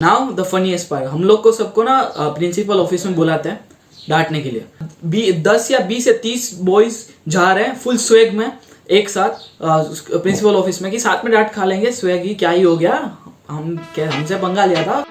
Now the funniest part, हम लोग को सबको ना प्रिंसिपल ऑफिस में बुलाते हैं डांटने के लिए। 10 या 20 या 30 बॉयज जा रहे हैं फुल स्वेग में एक साथ प्रिंसिपल ऑफिस में कि साथ में डांट खा लेंगे। स्वेग ही क्या ही हो गया, हमसे पंगा लिया था।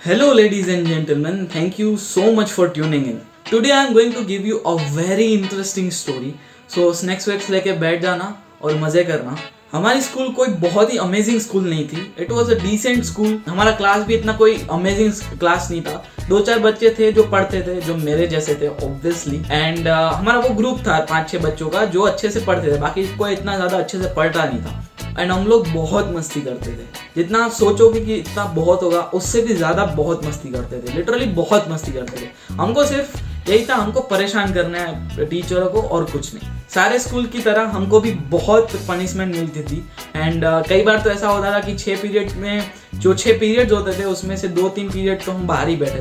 Hello ladies and gentlemen, thank you so much for tuning in. Today I am going to give you a very interesting story. So snacks wax लेके बैठ जाना और मज़े करना। हमारी स्कूल कोई बहुत ही अमेजिंग स्कूल नहीं थी। It was a decent school. हमारा क्लास भी इतना कोई अमेजिंग क्लास नहीं था। 2-4 बच्चे थे जो पढ़ते थे, जो मेरे जैसे थे ऑब्वियसली। एंड हमारा वो ग्रुप था 5-6 बच्चों का जो अच्छे से पढ़ते थे, बाकी कोई इतना ज़्यादा अच्छे से पढ़ता नहीं था। एंड हम लोग बहुत मस्ती करते थे, जितना आप सोचोगे कि इतना बहुत होगा उससे भी ज़्यादा बहुत मस्ती करते थे। लिटरली बहुत मस्ती करते थे। हमको सिर्फ यही था, हमको परेशान करना है टीचरों को और कुछ नहीं। सारे स्कूल की तरह हमको भी बहुत पनिशमेंट मिलती थी। एंड कई बार तो ऐसा होता था कि 6 पीरियड में जो 6 पीरियड्स होते थे उसमें से 2-3 पीरियड तो हम बाहर ही बैठे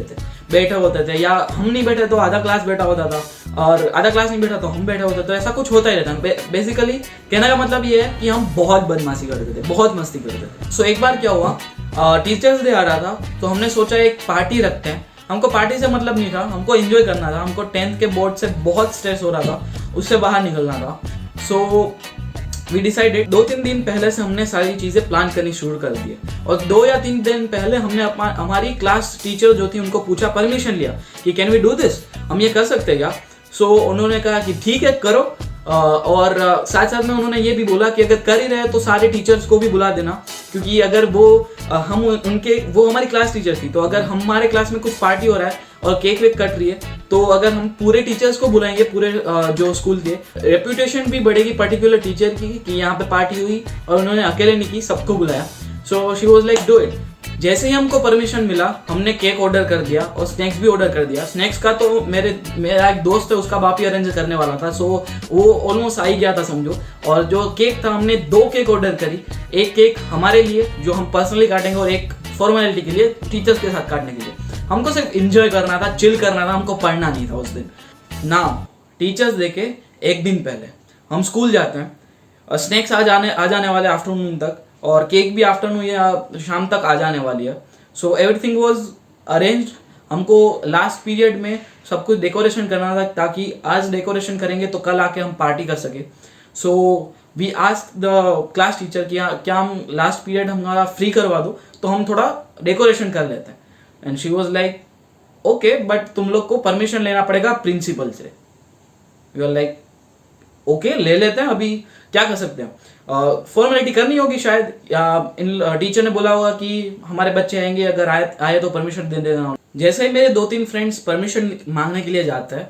होते थे, या हम नहीं बैठे तो आधा क्लास बैठा होता था, और आधा क्लास नहीं बैठा तो हम बैठे होते। तो ऐसा कुछ होता ही रहता। बेसिकली कहने का मतलब ये है कि हम बहुत बदमाशी करते थे, बहुत मस्ती करते थे। सो एक बार क्या हुआ, टीचर्स डे आ रहा था तो हमने सोचा एक पार्टी रखते हैं। हमको पार्टी से मतलब नहीं था, हमको एंजॉय करना था। हमको 10th के बोर्ड से बहुत स्ट्रेस हो रहा था, उससे बाहर निकलना था। सो वी डिसाइडेड 2-3 दिन पहले से हमने सारी चीज़ें प्लान करनी शुरू कर दी। और 2 या 3 दिन पहले हमने हमारी क्लास टीचर जो थी उनको पूछा, परमिशन लिया कि कैन वी डू दिस, हम ये कर सकते हैं क्या। सो उन्होंने कहा कि ठीक है करो, और साथ साथ में उन्होंने ये भी बोला कि अगर कर ही रहे तो सारे टीचर्स को भी बुला देना, क्योंकि अगर वो हमारी क्लास टीचर थी, तो अगर हमारे क्लास में कुछ पार्टी हो रहा है और केक वेक कट रही है तो अगर हम पूरे टीचर्स को बुलाएंगे, पूरे जो स्कूल के, रेप्यूटेशन भी बढ़ेगी पर्टिकुलर टीचर की कि यहाँ पे पार्टी हुई और उन्होंने अकेले नहीं की, सबको बुलाया। So she was like do it. जैसे ही हमको परमिशन मिला हमने केक ऑर्डर कर दिया और स्नैक्स भी ऑर्डर कर दिया। स्नैक्स का तो मेरा एक दोस्त है, उसका बाप ही अरेंज करने वाला था, सो वो ऑलमोस्ट आ ही गया था समझो। और जो केक था, हमने 2 केक ऑर्डर करी। एक केक हमारे लिए जो हम पर्सनली काटेंगे, और एक फॉर्मेलिटी के लिए टीचर्स के साथ काटने के लिए। हमको सिर्फ इंजॉय करना था, चिल करना था, हमको पढ़ना नहीं था उस दिन ना। टीचर्स डे के एक दिन पहले हम स्कूल जाते हैं और स्नैक्स आ जाने वाले आफ्टरनून तक, और केक भी आफ्टरनून या शाम तक आ जाने वाली है। So everything was arranged. हमको लास्ट पीरियड में सब कुछ डेकोरेशन करना था, ताकि आज डेकोरेशन करेंगे तो कल आके हम पार्टी कर सके। So we asked the class teacher कि क्या हम लास्ट पीरियड हमारा फ्री करवा दो तो हम थोड़ा डेकोरेशन कर लेते हैं। And she was like okay, but तुम लोग को परमिशन लेना पड़ेगा प्रिंसिपल से। वी आर लाइक ओके, ले लेते हैं, अभी क्या कर सकते हैं, फॉर्मेलिटी करनी होगी शायद, या इन टीचर ने बोला होगा कि हमारे बच्चे आएंगे, अगर आए तो परमिशन दे देना। जैसे ही मेरे 2-3 फ्रेंड्स परमिशन मांगने के लिए जाते हैं,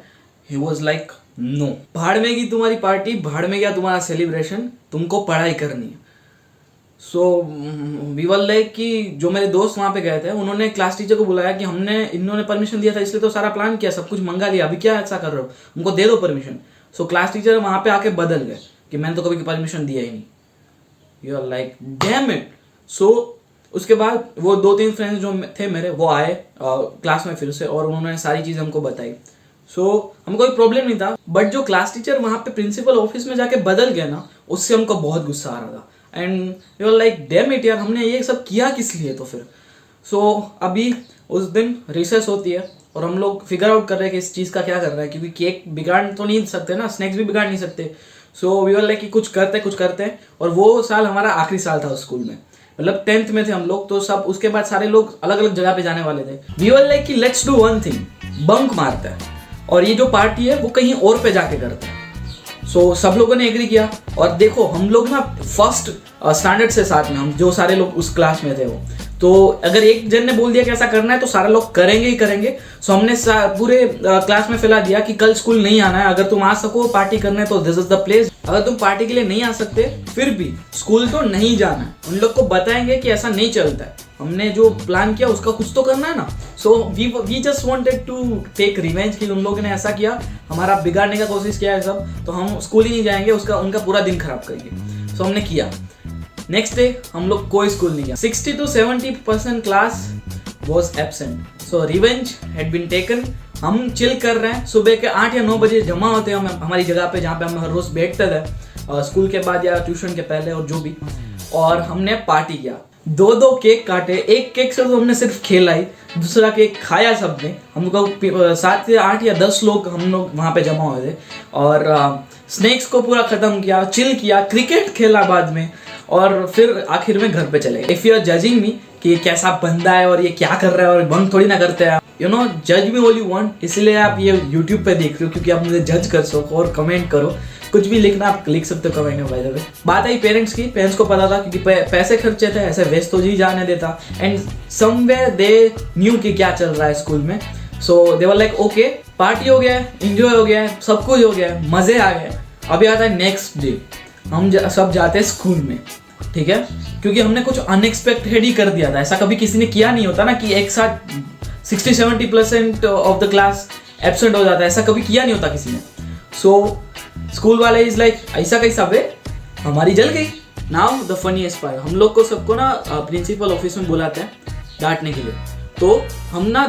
ही वॉज लाइक नो, भाड़ में गई तुम्हारी पार्टी, भाड़ में गया तुम्हारा सेलिब्रेशन, तुमको पढ़ाई करनी है। सो वी वर लाइक कि जो मेरे दोस्त वहाँ पे गए थे उन्होंने क्लास टीचर को बुलाया कि इन्होंने परमिशन दिया था, इसलिए तो सारा प्लान किया, सब कुछ मंगा लिया, अभी क्या ऐसा कर रहे हो, उनको दे दो परमिशन। सो क्लास टीचर वहाँ पे आके बदल गए कि मैंने तो कभी परमिशन दिया ही नहीं। You are like damn it. So उसके बाद वो 2-3 फ्रेंड्स जो थे मेरे, वो आए क्लास में फिर से, और उन्होंने सारी चीज़ हमको बताई। सो हमको कोई प्रॉब्लम नहीं था, बट जो क्लास टीचर वहाँ पे प्रिंसिपल ऑफिस में जाके बदल गया ना, उससे हमको बहुत गुस्सा आ रहा था। And you are like damn it यार, हमने ये सब किया किस लिए। तो फिर अभी उस दिन रिसेस होती है और हम लोग फिगर आउट कर रहे हैं कि इस चीज़ का क्या करना है, क्योंकि केक बिगाड़ तो नहीं सकते ना, स्नैक्स भी बिगाड़ नहीं सकते। सो वी वर लाइक कि कुछ करते। और वो साल हमारा आखिरी साल था उस स्कूल में, मतलब 10th में थे हम लोग, तो सब उसके बाद सारे लोग अलग अलग जगह पे जाने वाले थे। वी वर लाइक कि let's do one thing, bunk मारते हैं और ये जो पार्टी है वो कहीं और पे जाके करते हैं। सो सब लोगों ने एग्री किया। और देखो हम लोग ना फर्स्ट स्टैंडर्ड से साथ में, हम जो सारे लोग उस क्लास में थे वो, तो अगर एक जन ने बोल दिया कि ऐसा करना है तो सारे लोग करेंगे ही करेंगे। सो हमने पूरे क्लास में फैला दिया कि कल स्कूल नहीं आना है, अगर तुम आ सको पार्टी करने तो दिस इज द प्लेस, अगर तुम पार्टी के लिए नहीं आ सकते फिर भी स्कूल तो नहीं जाना है। उन लोग को बताएंगे कि ऐसा नहीं चलता है, हमने जो प्लान किया उसका कुछ तो करना है ना। So we just wanted to take revenge कि उन लोगों ने ऐसा किया, हमारा बिगाड़ने का कोशिश किया है सब, तो हम स्कूल ही नहीं जाएंगे, उनका पूरा दिन खराब करेंगे। सो हमने किया। नेक्स्ट डे हम लोग कोई स्कूल नहीं गया। 60 to 70% class was absent. So revenge had been taken. हम चिल कर रहे हैं, सुबह के 8 या 9 बजे जमा होते हैं हम हमारी जगह पे, जहाँ पे हम हर रोज बैठते थे। स्कूल के बाद या ट्यूशन के पहले और जो भी, और हमने पार्टी किया। 2 केक काटे। एक केक से तो हमने सिर्फ खेला ही, दूसरा केक खाया सबने। हम लोग 7 या 8 या 10 लोग हम लोग वहाँ पे जमा हुए थे, और स्नैक्स को पूरा ख़त्म किया, चिल किया, क्रिकेट खेला बाद में, और फिर आखिर में घर पे चले गए। If you are judging me कि ये कैसा बंदा है और ये क्या कर रहा है और बंद थोड़ी ना करते हैं, यू नो, जज मी ऑल यू वांट, इसलिए आप ये यूट्यूब पे देख रहे हो क्योंकि आप मुझे जज कर सको और कमेंट करो। कुछ भी लिखना आप लिख सकते हो कमेंट में। बाय द वे, बात आई पेरेंट्स की। पेरेंट्स को पता था क्योंकि पैसे खर्चे थे, ऐसे वेस्ट तो जी जाने देता। एंड समवेयर दे न्यू कि क्या चल रहा है स्कूल में, सो दे वर लाइक ओके, पार्टी हो गया है, इंजॉय हो गया है, सब कुछ हो गया है, मजे आ गए। अभी आता है नेक्स्ट डे, हम सब जाते हैं स्कूल में, ठीक है, क्योंकि हमने कुछ अनएक्सपेक्टेड ही कर दिया था। ऐसा कभी किसी ने किया नहीं होता ना कि एक साथ 60-70% ऑफ द क्लास एब्सेंट हो जाता है, ऐसा कभी किया नहीं होता किसी ने। सो स्कूल वाले इज लाइक ऐसा कैसा बे, हमारी जल गई। नाउ द फनीएस्ट पार्ट, हम लोग को सबको ना प्रिंसिपल ऑफिस में बुलाते हैं डांटने के लिए। तो हम ना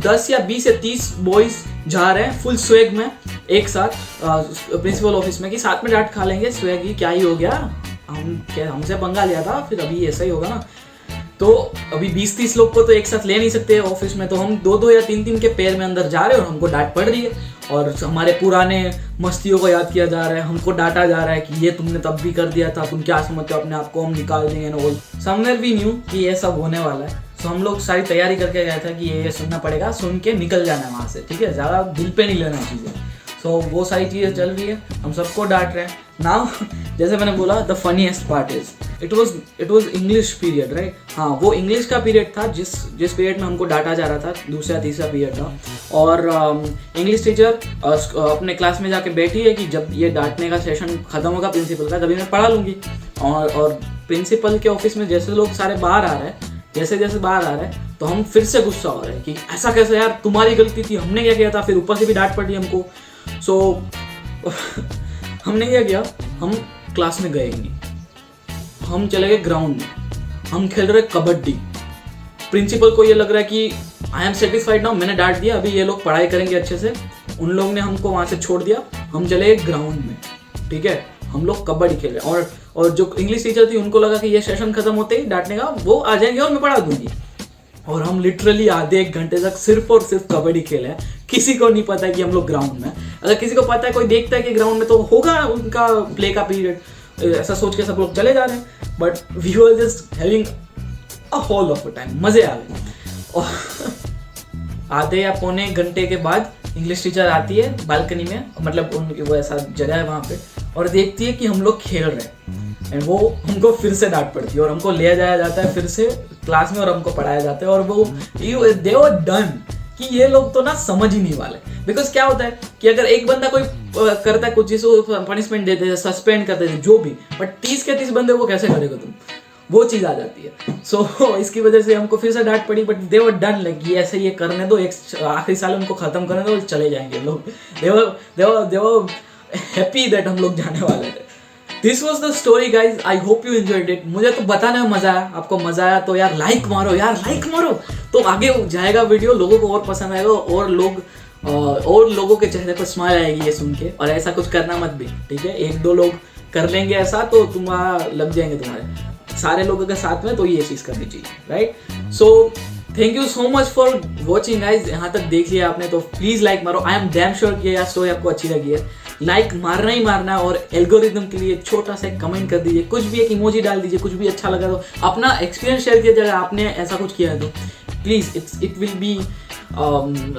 10 या 20 या 30 बॉयज जा रहे हैं फुल स्वेग में एक साथ प्रिंसिपल ऑफिस में, कि साथ में डांट खा लेंगे। स्वेग ही क्या ही हो गया, हमसे पंगा लिया था, फिर अभी ऐसा ही होगा ना। तो अभी 20-30 लोग को तो एक साथ ले नहीं सकते ऑफिस में, तो हम 2-2 या 3-3 के पेयर में अंदर जा रहे हैं और हमको डांट पड़ रही है, और हमारे पुराने मस्तियों को याद किया जा रहा है, हमको डांटा जा रहा है कि ये तुमने तब भी कर दिया था, तुम क्या समझते हो अपने आप को, हम निकाल देंगे ना। ऑल समवेयर वी न्यू कि ये सब होने वाला है। तो हम लोग सारी तैयारी करके गए थे कि ये सुनना पड़ेगा, सुन के निकल जाना है वहाँ से, ठीक है, ज़्यादा दिल पे नहीं लेना चीज़ें। सो वो सारी चीज़ें चल रही है, हम सबको डांट रहे हैं। नाउ जैसे मैंने बोला, the funniest part is it was English period, right. हाँ, वो इंग्लिश का पीरियड था जिस पीरियड में हमको डांटा जा रहा था, दूसरा तीसरा पीरियड था। और इंग्लिश टीचर अपने क्लास में जाके बैठी है कि जब ये डांटने का सेशन खत्म होगा प्रिंसिपल का, तभी मैं पढ़ा लूँगी। और प्रिंसिपल के ऑफिस में जैसे लोग सारे बाहर आ रहे हैं, जैसे बाहर आ रहे हैं, तो हम फिर से गुस्सा हो रहे हैं कि ऐसा कैसे यार, तुम्हारी गलती थी, हमने क्या किया था, फिर ऊपर से भी डांट पड़ रही हमको। सो हमने क्या किया, हम क्लास में गए ही नहीं, हम चले गए ग्राउंड में, हम खेल रहे कबड्डी। प्रिंसिपल को ये लग रहा है कि आई एम सेटिस्फाइड नाउ, मैंने डांट दिया, अभी ये लोग पढ़ाई करेंगे अच्छे से। उन लोग ने हमको वहाँ से छोड़ दिया, हम चले गए ग्राउंड में, ठीक है, हम लोग कबड्डी खेल रहे हैं। और जो इंग्लिश टीचर थी, उनको लगा कि ये सेशन खत्म होते ही डांटने का वो आ जाएंगे और मैं पढ़ा दूंगी। और हम लिटरली आधे 1 घंटे तक सिर्फ और सिर्फ कबड्डी खेले हैं। किसी को नहीं पता है कि हम लोग ग्राउंड में, अगर किसी को पता है, कोई देखता है कि ग्राउंड में, तो होगा उनका प्ले का पीरियड, ऐसा सोच के सब लोग चले जा रहे हैं। But we were just having a whale of a time, मजे आ गए। और आधे या पौने घंटे के बाद इंग्लिश टीचर आती है बालकनी में, मतलब उनकी वो ऐसा जगह है वहाँ पे, और देखती है कि हम लोग खेल रहे हैं, एंड वो हमको फिर से डांट पड़ती है और हमको ले जाया जाता है फिर से क्लास में और हमको पढ़ाया जाता है। और वो दे वर डन कि ये लोग तो ना समझ ही नहीं वाले। बिकॉज क्या होता है कि अगर एक बंदा कोई करता है कुछ चीज़, पनिशमेंट देते हैं, सस्पेंड करते हैं, जो भी, बट 30 के 30 बंदे वो कैसे करेगा तुम, वो चीज़ आ जाती है। सो इसकी वजह से हमको फिर से डांट पड़ी, but they were done, like ये ऐसे ये करने दो, एक आखिरी साल उनको खत्म करने दो, चले जाएंगे लोग। दे वर हैप्पी दैट हम लोग जाने वाले थे। This was the story guys, I hope you enjoyed it. मुझे तो बताने में मजा आया, आपको मजा आया तो यार लाइक मारो, तो आगे जाएगा वीडियो, लोगों को और पसंद आएगा, और लोगों के चेहरे पर स्माइल आएगी ये सुन के। और ऐसा कुछ करना मत भी, ठीक है, 1-2 लोग कर लेंगे ऐसा तो तुम्हारा लग जाएंगे, तुम्हारे सारे लोगों के साथ में, तो ये चीज़ करनी चाहिए, right. So thank you so much for watching guys. यहाँ तक देख लिया आपने तो प्लीज़ लाइक मारो। आई एम डैम श्योर कि यह स्टोरी आपको अच्छी लगी है। लाइक मारना ही मारना, और एल्गोरिदम के लिए छोटा सा कमेंट कर दीजिए, कुछ भी एक इमोजी डाल दीजिए, कुछ भी अच्छा लगा तो अपना एक्सपीरियंस शेयर कीजिए। अगर आपने ऐसा कुछ किया है तो please, it will be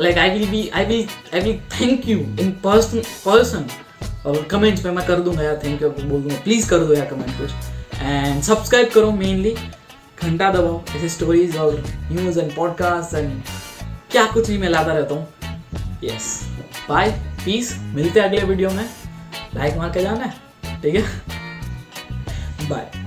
like I will thank you in person. और कमेंट्स पे मैं कर दूंगा यार, थैंक यू बोल दूंगा, प्लीज़ कर दो यार कमेंट कुछ। एंड सब्सक्राइब करो, मेनली घंटा दबाओ, ऐसे स्टोरीज और न्यूज़ एंड पॉडकास्ट एंड क्या कुछ भी मैं लाता रहता हूँ। यस, बाय, पीस, मिलते हैं अगले वीडियो में। लाइक मार के जाना है, ठीक है, बाय।